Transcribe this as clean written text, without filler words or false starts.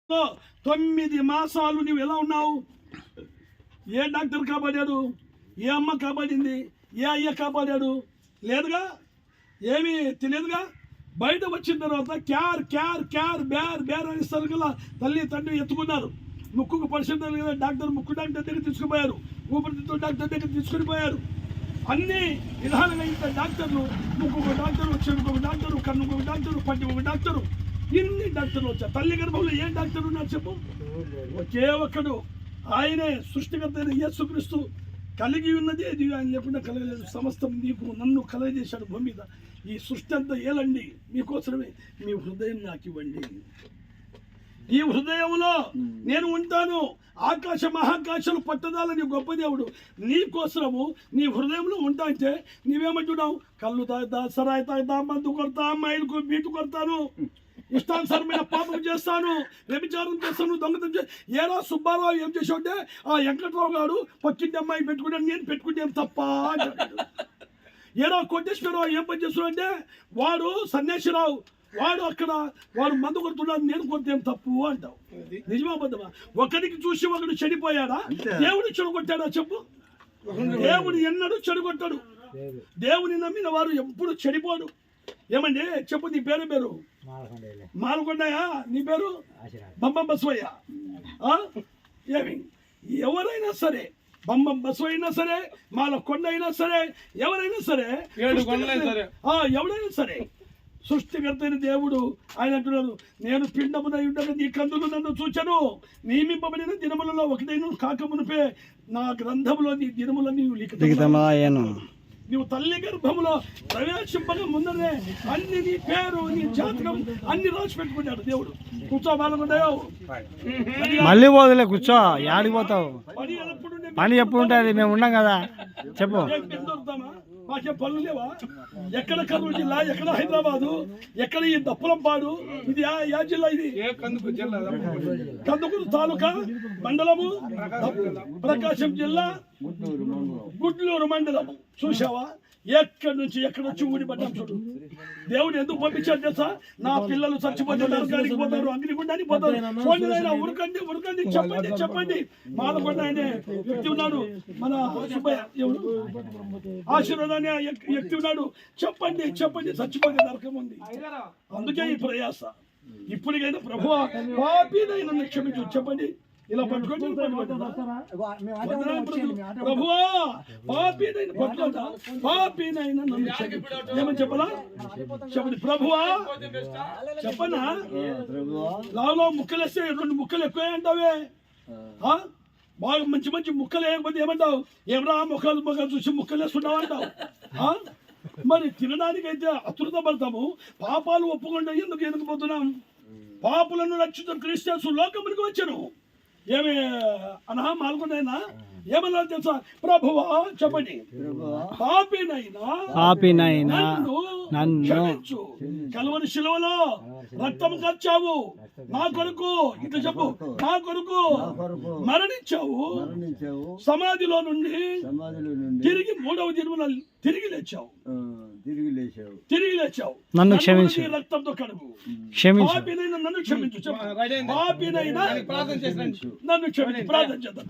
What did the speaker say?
9 మాసాలు నువ్వు ఎలా ఉన్నావు? ఏ డాక్టర్ కాపాడాడు? ఏ అమ్మ కాపాడింది? ఏ అయ్య కాపాడాడు? లేదుగా, ఏమీ తెలియదుగా. బయట వచ్చిన తర్వాత క్యార్ క్యార్ క్యార్ బ్యార్ బ్యార్ అని సరుకుల తల్లి తండ్రి ఎత్తుకున్నారు. ముక్కుకు పరిశుభ్రం కదా, డాక్టర్ ముక్కు డాక్టర్ దగ్గర తీసుకుపోయారు, ఊపిరితిత్తుల డాక్టర్ దగ్గర తీసుకుని పోయారు. అన్ని విధాలుగా ఇంత డాక్టర్లు, ముక్కుకు డాక్టరు, చెవుకు డాక్టరు, కన్నుకు డాక్టరు, పంటికి డాక్టరు, ఇన్ని డాక్టర్లు వచ్చారు. తల్లి గర్భంలో ఏ డాక్టర్ ఉన్నారు చెప్పు? ఒకే ఒక్కడు, ఆయనే సృష్టికర్త అయిన యేసుక్రీస్తు. కలిగి ఉన్నది అది ఆయన లేకుండా కలగలేదు. సమస్తం నీకు నన్ను కలగజేశాడు భూమి మీద. ఈ సృష్టి అంతా ఏలండి మీకోసమే. మీ హృదయం నాకు ఇవ్వండి. ఈ హృదయంలో నేను ఉంటాను. ఆకాశ మహాకాశాలు పట్టదాలని గొప్ప దేవుడు నీ కోసము నీ హృదయంలో ఉంటా అంటే నీవేమంటున్నావు? కళ్ళు తాగుతా, సరాయి తాగుతా, మందు కొడతా, అమ్మాయిలకు బీటు కొడతాను, ఇష్టానుసారమైన పాపం చేస్తాను, వ్యభిచారం చేస్తాను, దొంగతనం చేస్తాను. ఏరా సుబ్బారావు ఏం చేసావంటే ఆ వెంకట్రావు గారు పక్కింటి అమ్మాయి పెట్టుకున్నాను, నేను పెట్టుకుంటే తప్ప అంటాడు. ఏరా కోటేశ్వరరావు ఏం పని చేస్తున్నాడు అంటే వాడు సన్యాసిరావు, వాడు మందు కొడుతున్నాడు, నేను కొడితే ఏం తప్పు అంటావు. నిజమా అబద్ధమా? ఒకరికి చూసి ఒకడు చెడిపోయాడా? దేవుడు చెడగొట్టాడా చెప్పు? దేవుడు ఎన్నడూ చెడగొట్టాడు. దేవుని నమ్మిన వారు ఎప్పుడు చెడిపోడు. ఏమండి చెప్పు, నీ పేరు మాలకొండయా? నీ పేరు బంబం బసవయ్య? ఏమి ఎవరైనా సరే, బంబం బసవ అయినా సరే, మాలకొండ అయినా సరే, ఎవరైనా సరే, ఎవరైనా సరే, సృష్టికర్త అయిన దేవుడు ఆయన అంటున్నాడు, నేను పిండమునై ఉండగా నీ కందులు నన్ను చూచను. నియమింపబడిన దినములలో ఒకటైన కాకమునిపే నా గ్రంథములో నీ దినములన్నీ లిఖితమాయెను. నువ్వు తల్లి గర్భంలో ప్రవేశింపగా ముందరే అన్ని నీ పేరు, నీ జాతకం అన్ని రాసి పెట్టుకున్నాడు దేవుడు. కూర్చోవాలనుకున్నాయో మళ్ళీ పోదులే, కూర్చో. యాడికి పోతావు? పని ఎప్పుడు ఉంటుంది? మేము ఉన్నాం కదా, చెప్పు. మాకే పనులు లేవా? ఎక్కడ కర్నూలు జిల్లా, ఎక్కడ హైదరాబాదు, ఎక్కడ ఈ దప్పులంపాడు, ఇది యా జిల్లా? ఇది కందుకూరు తాలూకా మండలము, ప్రకాశం జిల్లా, గుడ్లూరు మండలము. చూసావా? ఎక్కడి నుంచి ఎక్కడ వచ్చి ఊడిపడ్డాం చూడు. దేవుడు ఎందుకు పంపించాడు తెలుసా? నా పిల్లలు చచ్చిపోతే నరకానికి పోతారు, అగ్నిగుండానికి పోతారు. పోయినైనా ఉరకండి ఉరకండి, చెప్పండి చెప్పండి. మాలకొండ అనే వ్యక్తి ఉన్నాడు, మన సుబ్బయ్య ఎవరు ఆశీర్వాదాన్ని వ్యక్తి ఉన్నాడు. చెప్పండి చెప్పండి, చచ్చిపోతే నరకం ఉంది. అందుకే ఈ ప్రయాస. ఇప్పటికైనా ప్రభువా పాపినైనా నన్ను క్షమించు. చెప్పండి, ఇలా పట్టుకోండి. ప్రభువా పాపినైనా నన్ను ఏమని చెప్పలా? చెప్పండి, ప్రభువా చెప్పనా? లావులో ముక్కలేస్తే 2 ముక్కలు ఎక్కువ అంటావే. బాగా మంచి మంచి ముక్కలు వేయకపోతే ఏమంటావు? ఏమరా ముక్కలు చూసి ముక్కలు వేస్తున్నావు అంటావు. మరి తినడానికైతే అతృత పడతాము, పాపాలు ఒప్పుకుండా ఎందుకు పోతున్నాం? పాపులను రక్షించిన క్రిస్టియన్స్ లోకమునికి వచ్చాను. ఏమి అనహా మాల్కొండైనా ఏమన్నా తెలుసా? ప్రభువా చెప్పండి, పాపినైనా నన్ను క్షమించు. కలువరి శిలువలో రక్తం కార్చావు నా కొరకు. ఇట్లా చెప్పు, నా కొరకు మరణించావు, సమాధిలో నుండి తిరిగి 3వ దినమున తిరిగి లేచావు. నన్ను క్షమించు, రక్తంతో కడుగు. క్షమించు, నన్ను క్షమించు. పాపినైనా నన్ను క్షమించు. ప్రార్థన చేద్దాం.